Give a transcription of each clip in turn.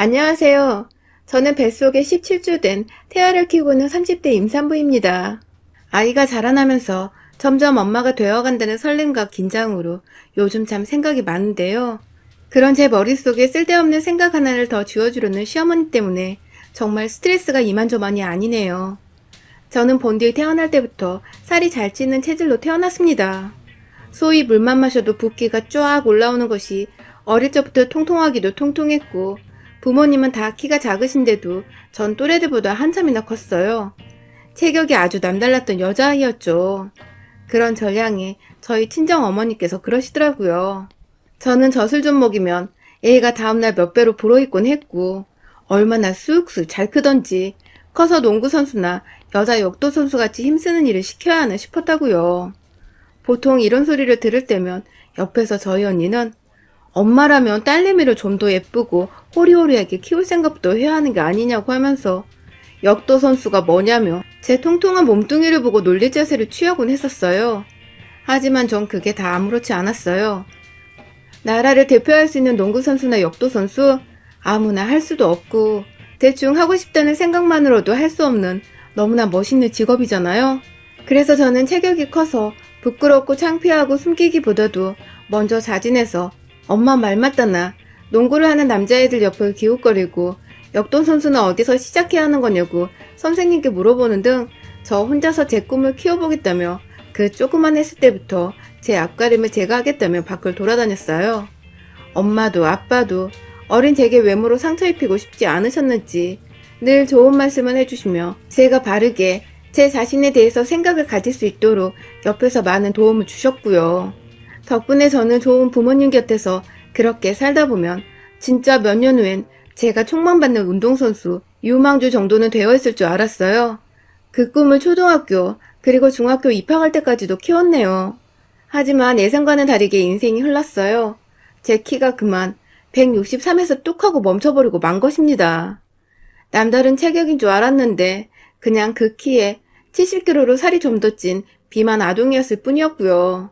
안녕하세요. 저는 뱃속에 17주 된 태아를 키우고 있는 30대 임산부입니다. 아이가 자라나면서 점점 엄마가 되어간다는 설렘과 긴장으로 요즘 참 생각이 많은데요. 그런 제 머릿속에 쓸데없는 생각 하나를 더 쥐어주려는 시어머니 때문에 정말 스트레스가 이만저만이 아니네요. 저는 본디 태어날 때부터 살이 잘 찌는 체질로 태어났습니다. 소위 물만 마셔도 붓기가 쫙 올라오는 것이 어릴 적부터 통통하기도 통통했고, 부모님은 다 키가 작으신데도 전 또래들보다 한참이나 컸어요. 체격이 아주 남달랐던 여자아이였죠. 그런 전량에 저희 친정 어머니께서 그러시더라고요. 저는 젖을 좀 먹이면 애가 다음날 몇 배로 불어있곤 했고, 얼마나 쑥쑥 잘 크던지 커서 농구선수나 여자 역도선수같이 힘쓰는 일을 시켜야 하나 싶었다고요. 보통 이런 소리를 들을 때면 옆에서 저희 언니는 엄마라면 딸내미를 좀 더 예쁘고 호리호리하게 키울 생각부터 해야 하는 게 아니냐고 하면서 역도 선수가 뭐냐며 제 통통한 몸뚱이를 보고 놀릴 자세를 취하곤 했었어요. 하지만 전 그게 다 아무렇지 않았어요. 나라를 대표할 수 있는 농구 선수나 역도 선수? 아무나 할 수도 없고 대충 하고 싶다는 생각만으로도 할 수 없는 너무나 멋있는 직업이잖아요. 그래서 저는 체격이 커서 부끄럽고 창피하고 숨기기보다도 먼저 자진해서 엄마 말 맞다나 농구를 하는 남자애들 옆을 기웃거리고 역도 선수는 어디서 시작해야 하는 거냐고 선생님께 물어보는 등 저 혼자서 제 꿈을 키워보겠다며 그 조그만 했을 때부터 제 앞가림을 제가 하겠다며 밖을 돌아다녔어요. 엄마도 아빠도 어린 제게 외모로 상처 입히고 싶지 않으셨는지 늘 좋은 말씀을 해주시며 제가 바르게 제 자신에 대해서 생각을 가질 수 있도록 옆에서 많은 도움을 주셨고요. 덕분에 저는 좋은 부모님 곁에서 그렇게 살다 보면 진짜 몇 년 후엔 제가 촉망받는 운동선수 유망주 정도는 되어 있을 줄 알았어요. 그 꿈을 초등학교 그리고 중학교 입학할 때까지도 키웠네요. 하지만 예상과는 다르게 인생이 흘렀어요. 제 키가 그만 163에서 뚝 하고 멈춰버리고 만 것입니다. 남다른 체격인 줄 알았는데 그냥 그 키에 70kg로 살이 좀 더 찐 비만 아동이었을 뿐이었고요.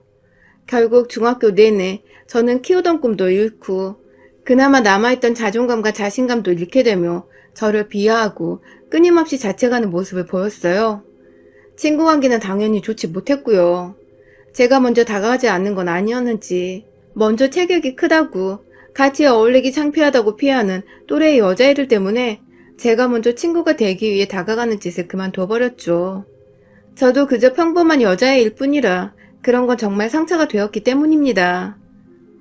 결국 중학교 내내 저는 키우던 꿈도 잃고 그나마 남아있던 자존감과 자신감도 잃게 되며 저를 비하하고 끊임없이 자책하는 모습을 보였어요. 친구 관계는 당연히 좋지 못했고요. 제가 먼저 다가가지 않는 건 아니었는지 먼저 체격이 크다고 같이 어울리기 창피하다고 피하는 또래의 여자애들 때문에 제가 먼저 친구가 되기 위해 다가가는 짓을 그만둬버렸죠. 저도 그저 평범한 여자애일 뿐이라 그런 건 정말 상처가 되었기 때문입니다.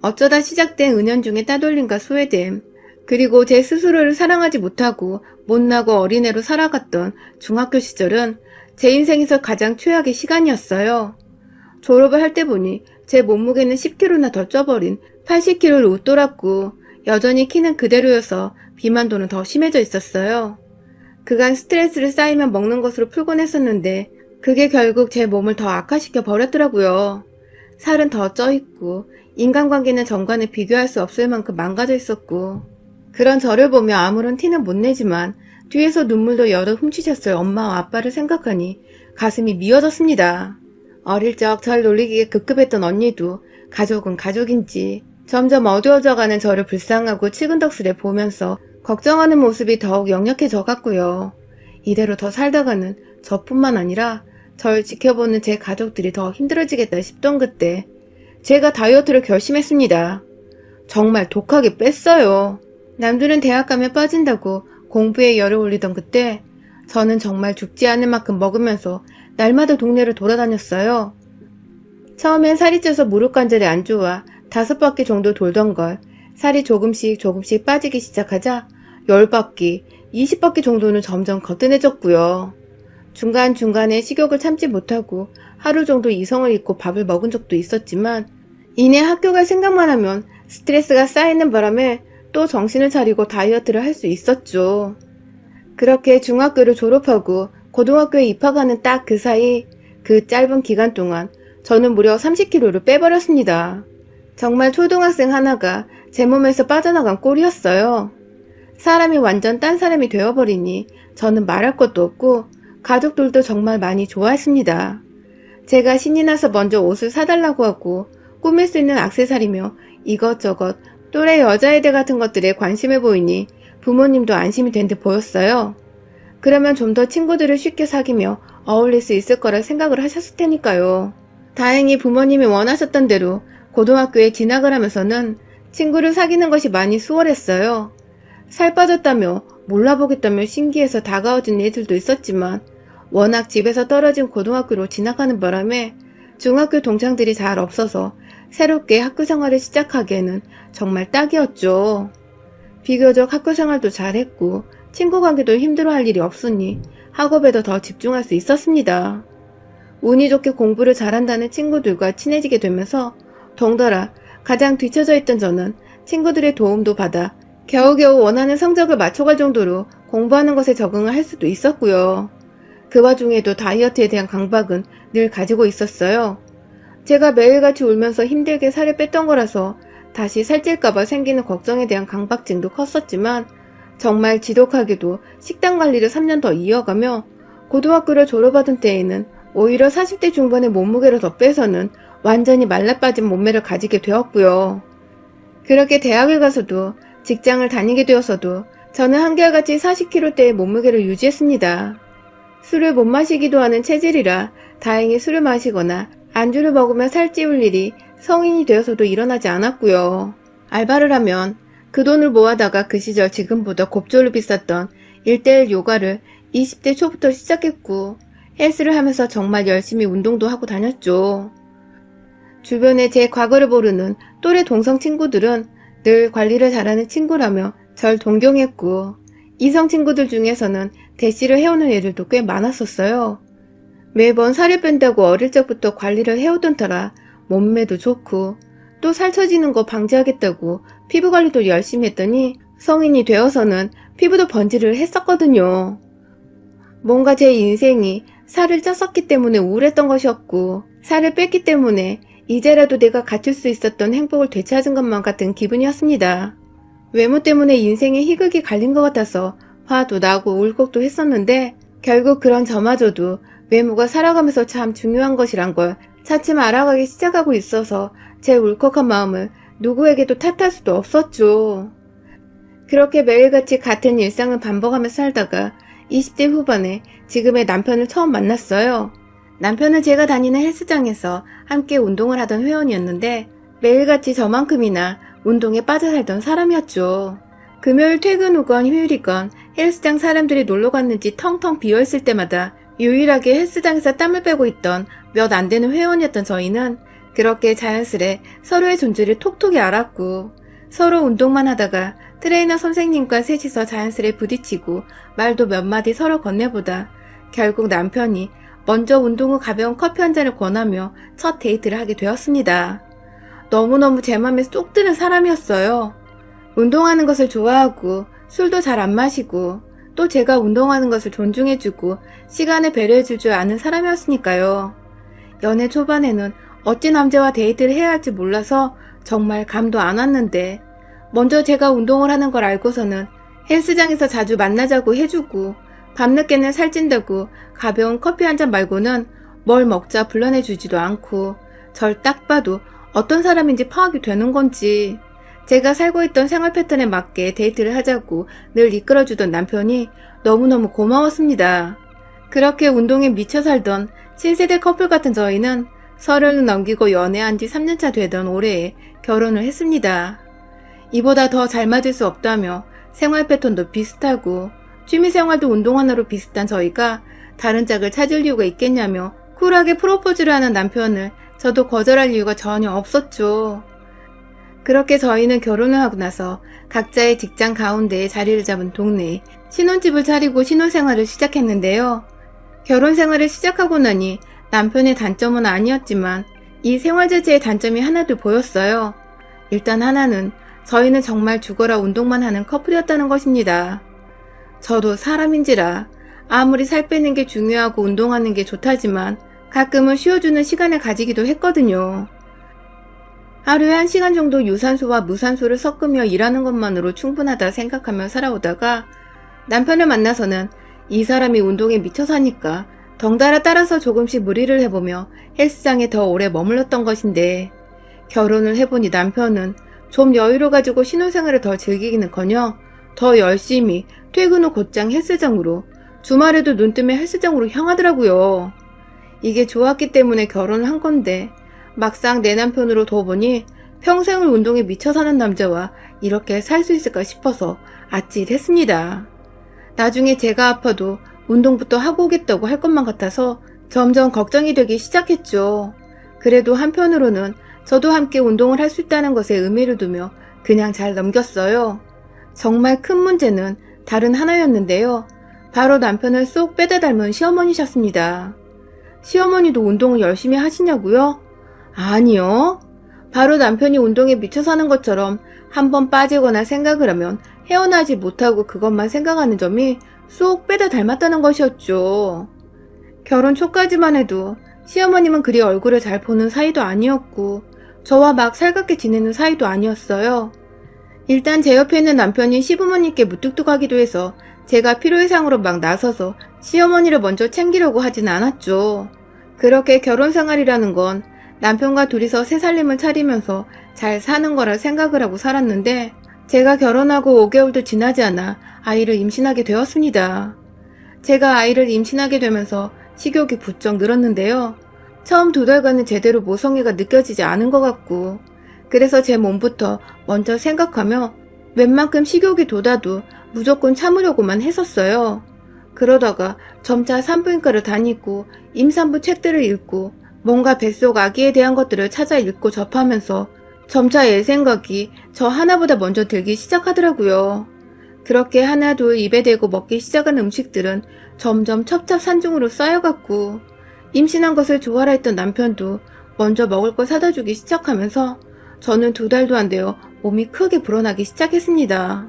어쩌다 시작된 은연중의 따돌림과 소외됨, 그리고 제 스스로를 사랑하지 못하고 못나고 어린애로 살아갔던 중학교 시절은 제 인생에서 가장 최악의 시간이었어요. 졸업을 할 때 보니 제 몸무게는 10kg나 더 쪄버린 80kg를 웃돌았고 여전히 키는 그대로여서 비만도는 더 심해져 있었어요. 그간 스트레스를 쌓이면 먹는 것으로 풀곤 했었는데 그게 결국 제 몸을 더 악화시켜 버렸더라고요. 살은 더 쪄있고 인간관계는 전과는 비교할 수 없을 만큼 망가져 있었고 그런 저를 보며 아무런 티는 못 내지만 뒤에서 눈물도 여러 훔치셨을 엄마와 아빠를 생각하니 가슴이 미어졌습니다. 어릴 적 절 놀리기에 급급했던 언니도 가족은 가족인지 점점 어두워져가는 저를 불쌍하고 치근덕스레 보면서 걱정하는 모습이 더욱 역력해져 갔고요. 이대로 더 살다가는 저뿐만 아니라 절 지켜보는 제 가족들이 더 힘들어지겠다 싶던 그때 제가 다이어트를 결심했습니다. 정말 독하게 뺐어요. 남들은 대학 가면 빠진다고 공부에 열을 올리던 그때 저는 정말 죽지 않을 만큼 먹으면서 날마다 동네를 돌아다녔어요. 처음엔 살이 쪄서 무릎 관절이 안 좋아 5바퀴 정도 돌던 걸 살이 조금씩 빠지기 시작하자 10바퀴, 20바퀴 정도는 점점 거뜬해졌고요. 중간중간에 식욕을 참지 못하고 하루 정도 이성을 잃고 밥을 먹은 적도 있었지만 이내 학교 갈 생각만 하면 스트레스가 쌓이는 바람에 또 정신을 차리고 다이어트를 할 수 있었죠. 그렇게 중학교를 졸업하고 고등학교에 입학하는 딱 그 사이 그 짧은 기간 동안 저는 무려 30kg를 빼버렸습니다. 정말 초등학생 하나가 제 몸에서 빠져나간 꼴이었어요. 사람이 완전 딴 사람이 되어버리니 저는 말할 것도 없고 가족들도 정말 많이 좋아했습니다. 제가 신이 나서 먼저 옷을 사달라고 하고 꾸밀 수 있는 액세서리며 이것저것 또래 여자애들 같은 것들에 관심을 보이니 부모님도 안심이 된 듯 보였어요. 그러면 좀 더 친구들을 쉽게 사귀며 어울릴 수 있을 거라 생각을 하셨을 테니까요. 다행히 부모님이 원하셨던 대로 고등학교에 진학을 하면서는 친구를 사귀는 것이 많이 수월했어요. 살 빠졌다며 몰라보겠다며 신기해서 다가와준 애들도 있었지만 워낙 집에서 떨어진 고등학교로 진학하는 바람에 중학교 동창들이 잘 없어서 새롭게 학교 생활을 시작하기에는 정말 딱이었죠. 비교적 학교 생활도 잘했고 친구 관계도 힘들어할 일이 없으니 학업에도 더 집중할 수 있었습니다. 운이 좋게 공부를 잘한다는 친구들과 친해지게 되면서 덩달아 가장 뒤처져 있던 저는 친구들의 도움도 받아 겨우겨우 원하는 성적을 맞춰갈 정도로 공부하는 것에 적응을 할 수도 있었고요. 그 와중에도 다이어트에 대한 강박은 늘 가지고 있었어요. 제가 매일같이 울면서 힘들게 살을 뺐던 거라서 다시 살찔까봐 생기는 걱정에 대한 강박증도 컸었지만 정말 지독하게도 식단 관리를 3년 더 이어가며 고등학교를 졸업하던 때에는 오히려 40대 중반의 몸무게를 더 빼서는 완전히 말라빠진 몸매를 가지게 되었고요. 그렇게 대학을 가서도 직장을 다니게 되어서도 저는 한결같이 40kg대의 몸무게를 유지했습니다. 술을 못 마시기도 하는 체질이라 다행히 술을 마시거나 안주를 먹으며 살찌울 일이 성인이 되어서도 일어나지 않았고요. 알바를 하면 그 돈을 모아다가 그 시절 지금보다 곱절로 비쌌던 1:1 요가를 20대 초부터 시작했고 헬스를 하면서 정말 열심히 운동도 하고 다녔죠. 주변에 제 과거를 모르는 또래 동성 친구들은 늘 관리를 잘하는 친구라며 절 동경했고 이성 친구들 중에서는 대시를 해오는 애들도 꽤 많았었어요. 매번 살을 뺀다고 어릴 적부터 관리를 해오던 터라 몸매도 좋고 또 살처지는 거 방지하겠다고 피부 관리도 열심히 했더니 성인이 되어서는 피부도 번지를 했었거든요. 뭔가 제 인생이 살을 쪘었기 때문에 우울했던 것이었고 살을 뺐기 때문에 이제라도 내가 갖출 수 있었던 행복을 되찾은 것만 같은 기분이었습니다. 외모 때문에 인생에 희극이 갈린 것 같아서 화도 나고 울컥도 했었는데 결국 그런 저마저도 외모가 살아가면서 참 중요한 것이란 걸 차츰 알아가기 시작하고 있어서 제 울컥한 마음을 누구에게도 탓할 수도 없었죠. 그렇게 매일같이 같은 일상을 반복하며 살다가 20대 후반에 지금의 남편을 처음 만났어요. 남편은 제가 다니는 헬스장에서 함께 운동을 하던 회원이었는데 매일같이 저만큼이나 운동에 빠져 살던 사람이었죠. 금요일 퇴근 후건 휴일이건 헬스장 사람들이 놀러 갔는지 텅텅 비어있을 때마다 유일하게 헬스장에서 땀을 빼고 있던 몇 안 되는 회원이었던 저희는 그렇게 자연스레 서로의 존재를 톡톡히 알았고 서로 운동만 하다가 트레이너 선생님과 셋이서 자연스레 부딪히고 말도 몇 마디 서로 건네보다 결국 남편이 먼저 운동 후 가벼운 커피 한 잔을 권하며 첫 데이트를 하게 되었습니다. 너무너무 제 맘에 쏙 드는 사람이었어요. 운동하는 것을 좋아하고 술도 잘 안 마시고 또 제가 운동하는 것을 존중해주고 시간을 배려해줄 줄 아는 사람이었으니까요. 연애 초반에는 어찌 남자와 데이트를 해야 할지 몰라서 정말 감도 안 왔는데 먼저 제가 운동을 하는 걸 알고서는 헬스장에서 자주 만나자고 해주고 밤늦게는 살찐다고 가벼운 커피 한 잔 말고는 뭘 먹자 불러내주지도 않고 절 딱 봐도 어떤 사람인지 파악이 되는 건지 제가 살고 있던 생활 패턴에 맞게 데이트를 하자고 늘 이끌어주던 남편이 너무너무 고마웠습니다. 그렇게 운동에 미쳐 살던 신세대 커플 같은 저희는 30을 넘기고 연애한 지 3년차 되던 올해에 결혼을 했습니다. 이보다 더 잘 맞을 수 없다며 생활 패턴도 비슷하고 취미생활도 운동 하나로 비슷한 저희가 다른 짝을 찾을 이유가 있겠냐며 쿨하게 프로포즈를 하는 남편을 저도 거절할 이유가 전혀 없었죠. 그렇게 저희는 결혼을 하고 나서 각자의 직장 가운데에 자리를 잡은 동네에 신혼집을 차리고 신혼생활을 시작했는데요. 결혼생활을 시작하고 나니 남편의 단점은 아니었지만 이 생활 자체의 단점이 하나도 보였어요. 일단 하나는 저희는 정말 죽어라 운동만 하는 커플이었다는 것입니다. 저도 사람인지라 아무리 살 빼는 게 중요하고 운동하는 게 좋다지만 가끔은 쉬어주는 시간을 가지기도 했거든요. 하루에 1시간 정도 유산소와 무산소를 섞으며 일하는 것만으로 충분하다 생각하며 살아오다가 남편을 만나서는 이 사람이 운동에 미쳐 사니까 덩달아 따라서 조금씩 무리를 해보며 헬스장에 더 오래 머물렀던 것인데 결혼을 해보니 남편은 좀 여유를 가지고 신혼생활을 더 즐기기는커녕 더 열심히 퇴근 후 곧장 헬스장으로, 주말에도 눈 뜨면 헬스장으로 향하더라고요. 이게 좋았기 때문에 결혼을 한 건데 막상 내 남편으로 둬보니 평생을 운동에 미쳐 사는 남자와 이렇게 살 수 있을까 싶어서 아찔했습니다. 나중에 제가 아파도 운동부터 하고 오겠다고 할 것만 같아서 점점 걱정이 되기 시작했죠. 그래도 한편으로는 저도 함께 운동을 할 수 있다는 것에 의미를 두며 그냥 잘 넘겼어요. 정말 큰 문제는 다른 하나였는데요. 바로 남편을 쏙 빼다 닮은 시어머니셨습니다. 시어머니도 운동을 열심히 하시냐고요? 아니요. 바로 남편이 운동에 미쳐 사는 것처럼 한번 빠지거나 생각을 하면 헤어나지 못하고 그것만 생각하는 점이 쏙 빼다 닮았다는 것이었죠. 결혼 초까지만 해도 시어머님은 그리 얼굴을 잘 보는 사이도 아니었고 저와 막 살갑게 지내는 사이도 아니었어요. 일단 제 옆에 있는 남편이 시부모님께 무뚝뚝하기도 해서 제가 필요이상으로 막 나서서 시어머니를 먼저 챙기려고 하진 않았죠. 그렇게 결혼 생활이라는 건 남편과 둘이서 새 살림을 차리면서 잘 사는 거라 생각을 하고 살았는데 제가 결혼하고 5개월도 지나지 않아 아이를 임신하게 되었습니다. 제가 아이를 임신하게 되면서 식욕이 부쩍 늘었는데요. 처음 2달간은 제대로 모성애가 느껴지지 않은 것 같고 그래서 제 몸부터 먼저 생각하며 웬만큼 식욕이 돋아도 무조건 참으려고만 했었어요. 그러다가 점차 산부인과를 다니고 임산부 책들을 읽고 뭔가 뱃속 아기에 대한 것들을 찾아 읽고 접하면서 점차 애 생각이 저 하나보다 먼저 들기 시작하더라고요. 그렇게 하나 둘 입에 대고 먹기 시작한 음식들은 점점 첩첩산중으로 쌓여갔고 임신한 것을 좋아라 했던 남편도 먼저 먹을 걸 사다 주기 시작하면서 저는 2달도 안 되어 몸이 크게 불어나기 시작했습니다.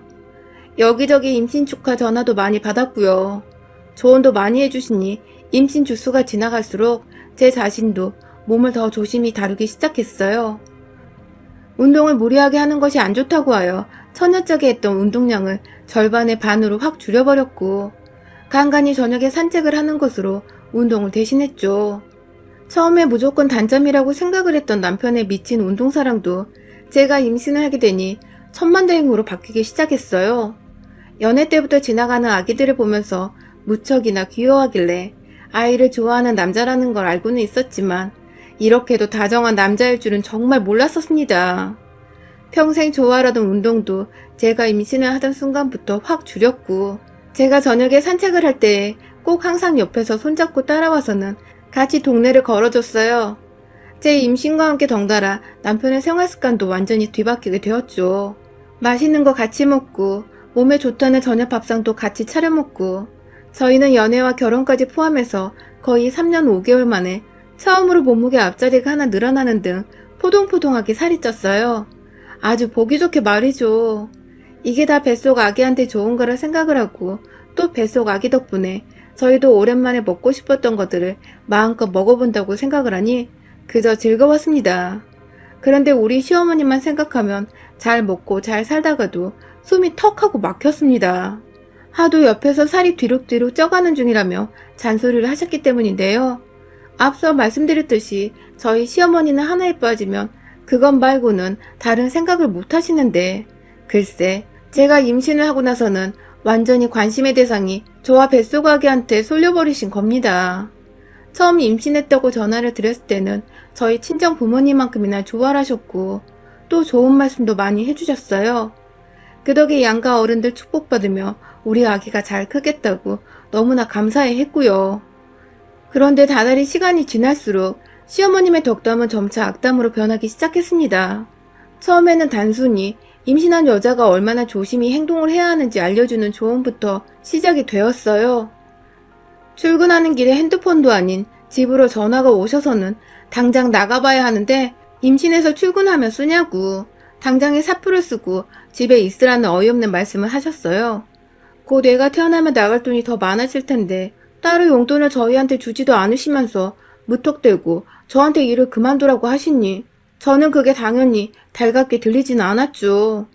여기저기 임신 축하 전화도 많이 받았고요. 조언도 많이 해주시니 임신 주수가 지나갈수록 제 자신도 몸을 더 조심히 다루기 시작했어요. 운동을 무리하게 하는 것이 안 좋다고 하여 처녀짝에 했던 운동량을 절반의 반으로 확 줄여버렸고 간간히 저녁에 산책을 하는 것으로 운동을 대신했죠. 처음에 무조건 단점이라고 생각을 했던 남편의 미친 운동사랑도 제가 임신을 하게 되니 천만다행으로 바뀌기 시작했어요. 연애 때부터 지나가는 아기들을 보면서 무척이나 귀여워하길래 아이를 좋아하는 남자라는 걸 알고는 있었지만 이렇게도 다정한 남자일 줄은 정말 몰랐었습니다. 평생 좋아하던 운동도 제가 임신을 하던 순간부터 확 줄였고 제가 저녁에 산책을 할 때 꼭 항상 옆에서 손잡고 따라와서는 같이 동네를 걸어줬어요. 제 임신과 함께 덩달아 남편의 생활습관도 완전히 뒤바뀌게 되었죠. 맛있는 거 같이 먹고 몸에 좋다는 저녁 밥상도 같이 차려 먹고 저희는 연애와 결혼까지 포함해서 거의 3년 5개월 만에 처음으로 몸무게 앞자리가 하나 늘어나는 등 포동포동하게 살이 쪘어요. 아주 보기 좋게 말이죠. 이게 다 뱃속 아기한테 좋은 거라 생각을 하고 또 뱃속 아기 덕분에 저희도 오랜만에 먹고 싶었던 것들을 마음껏 먹어본다고 생각을 하니 그저 즐거웠습니다. 그런데 우리 시어머니만 생각하면 잘 먹고 잘 살다가도 숨이 턱 하고 막혔습니다. 하도 옆에서 살이 뒤룩뒤룩 쪄가는 중이라며 잔소리를 하셨기 때문인데요. 앞서 말씀드렸듯이 저희 시어머니는 하나에 빠지면 그것 말고는 다른 생각을 못 하시는데 글쎄 제가 임신을 하고 나서는 완전히 관심의 대상이 저와 뱃속 아기한테 쏠려버리신 겁니다. 처음 임신했다고 전화를 드렸을 때는 저희 친정 부모님만큼이나 좋아하셨고 또 좋은 말씀도 많이 해주셨어요. 그 덕에 양가 어른들 축복받으며 우리 아기가 잘 크겠다고 너무나 감사해 했고요. 그런데 다달이 시간이 지날수록 시어머님의 덕담은 점차 악담으로 변하기 시작했습니다. 처음에는 단순히 임신한 여자가 얼마나 조심히 행동을 해야 하는지 알려주는 조언부터 시작이 되었어요. 출근하는 길에 핸드폰도 아닌 집으로 전화가 오셔서는 당장 나가봐야 하는데 임신해서 출근하면 쓰냐고 당장에 사표를 쓰고 집에 있으라는 어이없는 말씀을 하셨어요. 곧 애가 태어나면 나갈 돈이 더 많아질 텐데 따로 용돈을 저희한테 주지도 않으시면서 무턱대고 저한테 일을 그만두라고 하시니 저는 그게 당연히 달갑게 들리지는 않았죠.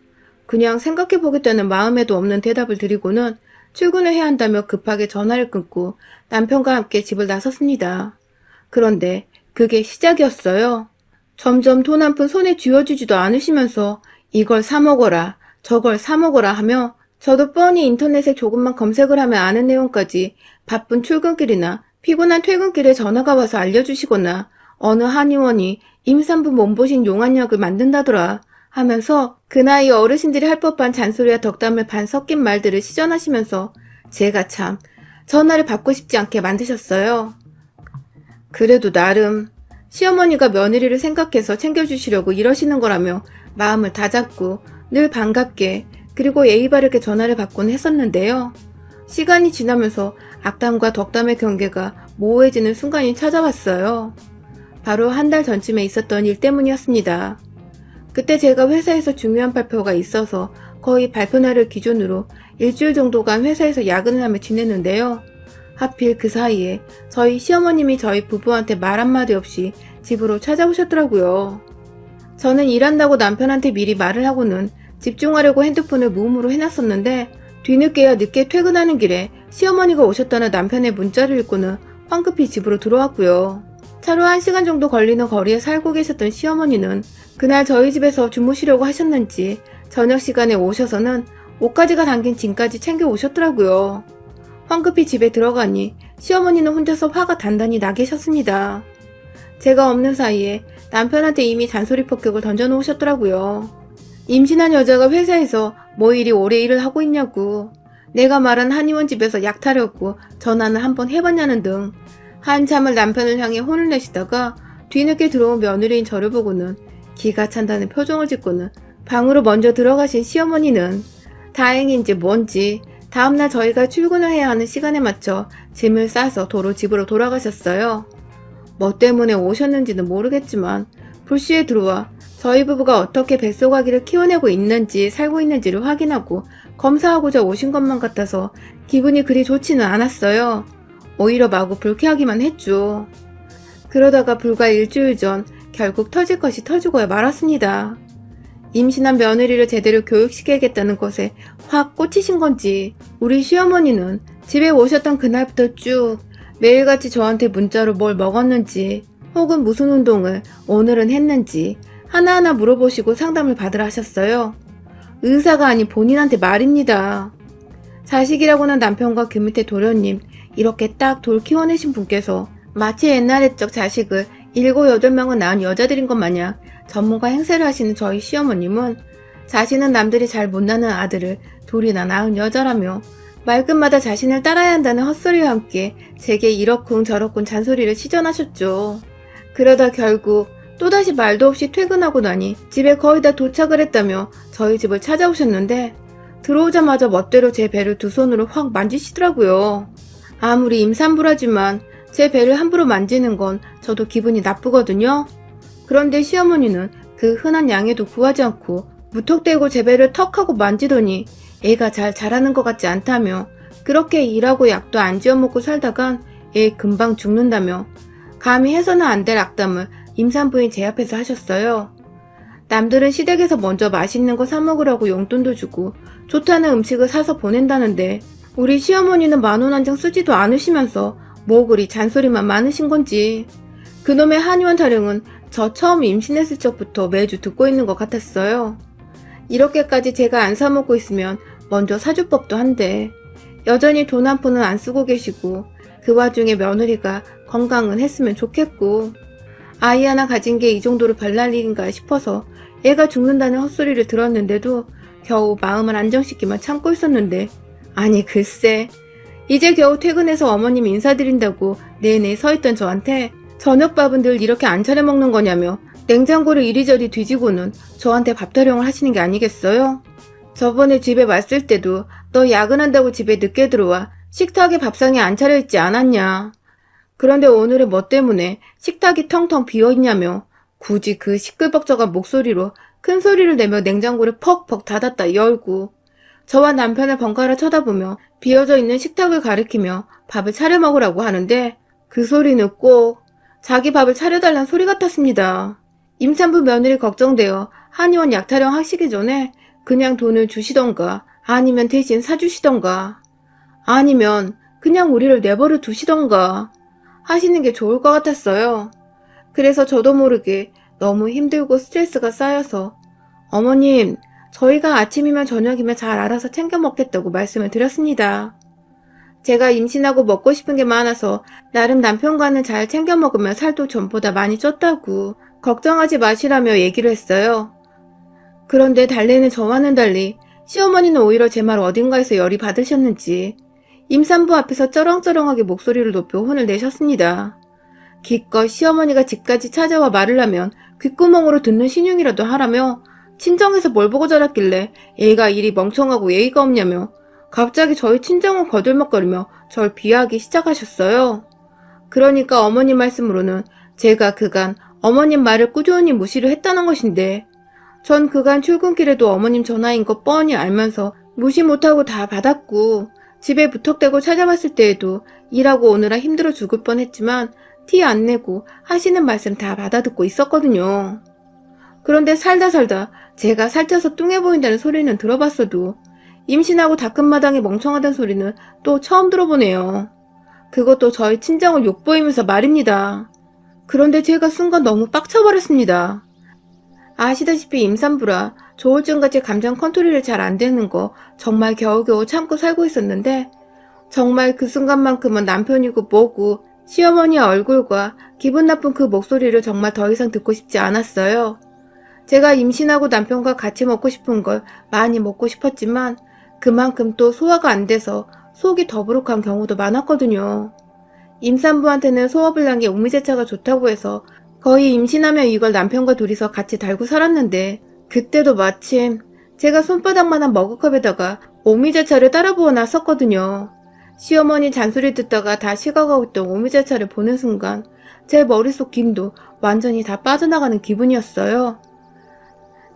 그냥 생각해보겠다는 마음에도 없는 대답을 드리고는 출근을 해야 한다며 급하게 전화를 끊고 남편과 함께 집을 나섰습니다. 그런데 그게 시작이었어요. 점점 돈 한 푼 손에 쥐어주지도 않으시면서 이걸 사 먹어라 저걸 사 먹어라 하며 저도 뻔히 인터넷에 조금만 검색을 하면 아는 내용까지 바쁜 출근길이나 피곤한 퇴근길에 전화가 와서 알려주시거나 어느 한의원이 임산부 몸보신 용안약을 만든다더라 하면서 그 나이 어르신들이 할 법한 잔소리와 덕담을 반 섞인 말들을 시전하시면서 제가 참 전화를 받고 싶지 않게 만드셨어요. 그래도 나름 시어머니가 며느리를 생각해서 챙겨주시려고 이러시는 거라며 마음을 다잡고 늘 반갑게 그리고 예의 바르게 전화를 받곤 했었는데요. 시간이 지나면서 악담과 덕담의 경계가 모호해지는 순간이 찾아왔어요. 바로 한 달 전쯤에 있었던 일 때문이었습니다. 그때 제가 회사에서 중요한 발표가 있어서 거의 발표날을 기준으로 일주일 정도간 회사에서 야근을 하며 지냈는데요. 하필 그 사이에 저희 시어머님이 저희 부부한테 말 한마디 없이 집으로 찾아오셨더라고요. 저는 일한다고 남편한테 미리 말을 하고는 집중하려고 핸드폰을 무음으로 해놨었는데 뒤늦게야 늦게 퇴근하는 길에 시어머니가 오셨다는 남편의 문자를 읽고는 황급히 집으로 들어왔고요. 차로 1시간 정도 걸리는 거리에 살고 계셨던 시어머니는 그날 저희 집에서 주무시려고 하셨는지 저녁 시간에 오셔서는 옷가지가 담긴 짐까지 챙겨 오셨더라고요. 황급히 집에 들어가니 시어머니는 혼자서 화가 단단히 나 계셨습니다. 제가 없는 사이에 남편한테 이미 잔소리 폭격을 던져놓으셨더라고요. 임신한 여자가 회사에서 뭐 이리 오래 일을 하고 있냐고, 내가 말한 한의원 집에서 약 타려고 전화는 한번 해봤냐는 등 한참을 남편을 향해 혼을 내시다가 뒤늦게 들어온 며느리인 저를 보고는 기가 찬다는 표정을 짓고는 방으로 먼저 들어가신 시어머니는 다행인지 뭔지 다음날 저희가 출근을 해야 하는 시간에 맞춰 짐을 싸서 도로 집으로 돌아가셨어요. 뭐 때문에 오셨는지는 모르겠지만 불시에 들어와 저희 부부가 어떻게 뱃속 아기를 키워내고 있는지 살고 있는지를 확인하고 검사하고자 오신 것만 같아서 기분이 그리 좋지는 않았어요. 오히려 마구 불쾌하기만 했죠. 그러다가 불과 일주일 전 결국 터질 것이 터지고야 말았습니다. 임신한 며느리를 제대로 교육시켜야겠다는 것에 확 꽂히신 건지 우리 시어머니는 집에 오셨던 그날부터 쭉 매일같이 저한테 문자로 뭘 먹었는지 혹은 무슨 운동을 오늘은 했는지 하나하나 물어보시고 상담을 받으라 하셨어요. 의사가 아닌 본인한테 말입니다. 자식이라고는 남편과 그 밑에 도련님 이렇게 딱 돌 키워내신 분께서 마치 옛날 적 자식을 7, 8명은 낳은 여자들인 것 마냥 전문가 행세를 하시는 저희 시어머님은 자신은 남들이 잘 못 낳는 아들을 둘이나 낳은 여자라며 말끝마다 자신을 따라야 한다는 헛소리와 함께 제게 이러쿵 저러쿵 잔소리를 시전하셨죠. 그러다 결국 또다시 말도 없이 퇴근하고 나니 집에 거의 다 도착을 했다며 저희 집을 찾아오셨는데 들어오자마자 멋대로 제 배를 두 손으로 확 만지시더라고요. 아무리 임산부라지만 제 배를 함부로 만지는 건 저도 기분이 나쁘거든요. 그런데 시어머니는 그 흔한 양해도 구하지 않고 무턱대고 제 배를 턱하고 만지더니 애가 잘 자라는 것 같지 않다며 그렇게 일하고 약도 안 지어먹고 살다간 애 금방 죽는다며 감히 해서는 안 될 악담을 임산부인 제 앞에서 하셨어요. 남들은 시댁에서 먼저 맛있는 거 사 먹으라고 용돈도 주고 좋다는 음식을 사서 보낸다는데 우리 시어머니는 10,000원 한 장 쓰지도 않으시면서 뭐 그리 잔소리만 많으신 건지 그놈의 한의원 타령은 저 처음 임신했을 적부터 매주 듣고 있는 것 같았어요. 이렇게까지 제가 안 사먹고 있으면 먼저 사줄 법도 한데 여전히 돈 한 푼은 안 쓰고 계시고 그 와중에 며느리가 건강은 했으면 좋겠고 아이 하나 가진 게 이 정도로 별날 일인가 싶어서 애가 죽는다는 헛소리를 들었는데도 겨우 마음을 안정시키며 참고 있었는데 아니 글쎄 이제 겨우 퇴근해서 어머님 인사드린다고 내내 서있던 저한테 저녁밥은 늘 이렇게 안 차려 먹는 거냐며 냉장고를 이리저리 뒤지고는 저한테 밥 타령을 하시는 게 아니겠어요? 저번에 집에 왔을 때도 너 야근한다고 집에 늦게 들어와 식탁에 밥상이 안 차려있지 않았냐. 그런데 오늘은 뭐 때문에 식탁이 텅텅 비어있냐며 굳이 그 시끌벅적한 목소리로 큰 소리를 내며 냉장고를 퍽퍽 닫았다 열고 저와 남편을 번갈아 쳐다보며 비어져 있는 식탁을 가리키며 밥을 차려 먹으라고 하는데 그 소리는 꼭 자기 밥을 차려달란 소리 같았습니다. 임산부 며느리 걱정되어 한의원 약타령 하시기 전에 그냥 돈을 주시던가 아니면 대신 사주시던가 아니면 그냥 우리를 내버려 두시던가 하시는 게 좋을 것 같았어요. 그래서 저도 모르게 너무 힘들고 스트레스가 쌓여서 어머님 저희가 아침이면 저녁이면 잘 알아서 챙겨 먹겠다고 말씀을 드렸습니다. 제가 임신하고 먹고 싶은 게 많아서 나름 남편과는 잘 챙겨 먹으면 살도 전보다 많이 쪘다고 걱정하지 마시라며 얘기를 했어요. 그런데 달래는 저와는 달리 시어머니는 오히려 제 말 어딘가에서 열이 받으셨는지 임산부 앞에서 쩌렁쩌렁하게 목소리를 높여 혼을 내셨습니다. 기껏 시어머니가 집까지 찾아와 말을 하면 귓구멍으로 듣는 신용이라도 하라며 친정에서 뭘 보고 자랐길래 애가 이리 멍청하고 예의가 없냐며 갑자기 저희 친정을 거들먹거리며 절 비하하기 시작하셨어요. 그러니까 어머님 말씀으로는 제가 그간 어머님 말을 꾸준히 무시를 했다는 것인데 전 그간 출근길에도 어머님 전화인 거 뻔히 알면서 무시 못하고 다 받았고 집에 무턱대고 찾아왔을 때에도 일하고 오느라 힘들어 죽을 뻔했지만 티 안 내고 하시는 말씀 다 받아듣고 있었거든요. 그런데 살다 제가 살쪄서 뚱해 보인다는 소리는 들어봤어도 임신하고 다 큰 마당에 멍청하다는 소리는 또 처음 들어보네요. 그것도 저희 친정을 욕보이면서 말입니다. 그런데 제가 순간 너무 빡쳐버렸습니다. 아시다시피 임산부라 조울증같이 감정 컨트롤이 잘 안 되는 거 정말 겨우겨우 참고 살고 있었는데 정말 그 순간만큼은 남편이고 뭐고 시어머니의 얼굴과 기분 나쁜 그 목소리를 정말 더 이상 듣고 싶지 않았어요. 제가 임신하고 남편과 같이 먹고 싶은 걸 많이 먹고 싶었지만 그만큼 또 소화가 안 돼서 속이 더부룩한 경우도 많았거든요. 임산부한테는 소화불량에 오미자차가 좋다고 해서 거의 임신하면 이걸 남편과 둘이서 같이 달고 살았는데 그때도 마침 제가 손바닥만한 머그컵에다가 오미자차를 따라 부어 놨었거든요. 시어머니 잔소리 듣다가 다 식어가고 있던 오미자차를 보는 순간 제 머릿속 김도 완전히 다 빠져나가는 기분이었어요.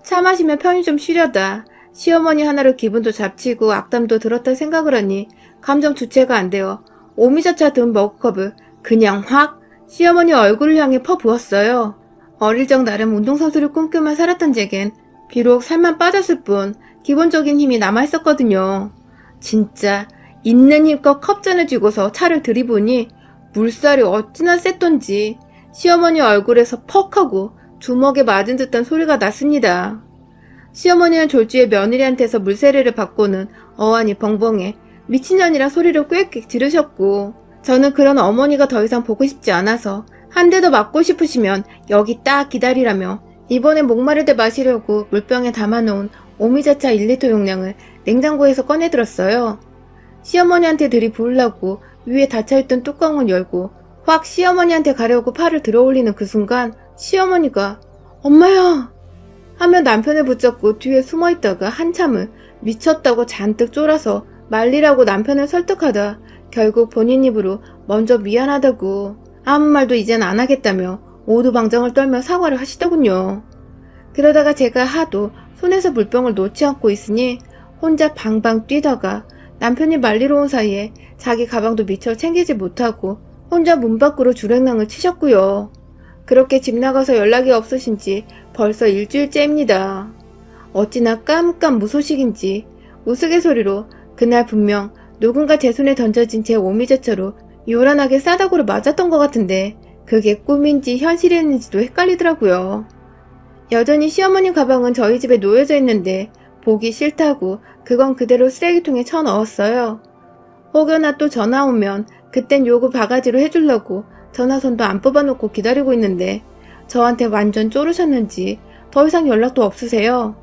차 마시면 편히 좀 쉬려다 시어머니 하나로 기분도 잡치고 악담도 들었다 생각을 하니 감정 주체가 안 되어 오미자차 든 머그컵을 그냥 확 시어머니 얼굴을 향해 퍼부었어요. 어릴 적 나름 운동선수를 꿈꾸며 살았던 제겐 비록 살만 빠졌을 뿐 기본적인 힘이 남아있었거든요. 진짜 있는 힘껏 컵잔을 쥐고서 차를 들이보니 물살이 어찌나 셌던지 시어머니 얼굴에서 퍽 하고 주먹에 맞은 듯한 소리가 났습니다. 시어머니는 졸지에 며느리한테서 물세례를 받고는 어안이 벙벙해 미친년이라 소리를 꽥꽥 지르셨고 저는 그런 어머니가 더 이상 보고 싶지 않아서 한 대 더 맞고 싶으시면 여기 딱 기다리라며 이번에 목마를 때 마시려고 물병에 담아놓은 오미자차 1리터 용량을 냉장고에서 꺼내들었어요. 시어머니한테 들이부으려고 위에 닫혀있던 뚜껑을 열고 확 시어머니한테 가려고 팔을 들어올리는 그 순간 시어머니가 엄마야! 하며 남편을 붙잡고 뒤에 숨어있다가 한참을 미쳤다고 잔뜩 쫄아서 말리라고 남편을 설득하다 결국 본인 입으로 먼저 미안하다고 아무 말도 이젠 안 하겠다며 오두방정을 떨며 사과를 하시더군요. 그러다가 제가 하도 손에서 물병을 놓지 않고 있으니 혼자 방방 뛰다가 남편이 말리러 온 사이에 자기 가방도 미처 챙기지 못하고 혼자 문 밖으로 주랭랑을 치셨고요. 그렇게 집 나가서 연락이 없으신 지 벌써 일주일째입니다. 어찌나 깜깜 무소식인지 우스갯소리로 그날 분명 누군가 제 손에 던져진 제 오미자차로 요란하게 싸다구를 맞았던 것 같은데 그게 꿈인지 현실이었는지도 헷갈리더라고요. 여전히 시어머니 가방은 저희 집에 놓여져 있는데 보기 싫다고 그건 그대로 쓰레기통에 쳐넣었어요. 혹여나 또 전화 오면 그땐 요구 바가지로 해주려고 전화선도 안 뽑아놓고 기다리고 있는데 저한테 완전 쪼르셨는지 더 이상 연락도 없으세요.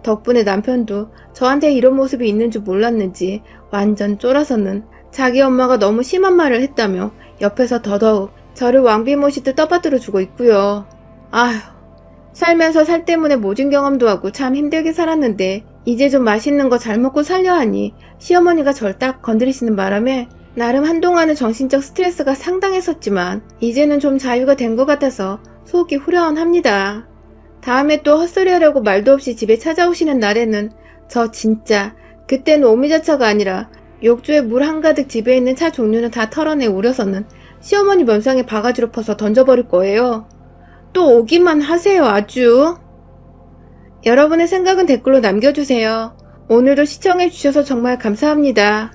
덕분에 남편도 저한테 이런 모습이 있는 줄 몰랐는지 완전 쫄아서는 자기 엄마가 너무 심한 말을 했다며 옆에서 더더욱 저를 왕비 모시듯 떠받들어주고 있고요. 아휴, 살면서 살 때문에 모진 경험도 하고 참 힘들게 살았는데 이제 좀 맛있는 거 잘 먹고 살려 하니 시어머니가 절 딱 건드리시는 바람에 나름 한동안은 정신적 스트레스가 상당했었지만 이제는 좀 자유가 된 것 같아서 속이 후련합니다. 다음에 또 헛소리하려고 말도 없이 집에 찾아오시는 날에는 저 진짜 그땐 오미자차가 아니라 욕조에 물 한가득 집에 있는 차 종류는 다 털어내 우려서는 시어머니 면상에 바가지로 퍼서 던져버릴 거예요. 또 오기만 하세요 아주. 여러분의 생각은 댓글로 남겨주세요. 오늘도 시청해주셔서 정말 감사합니다.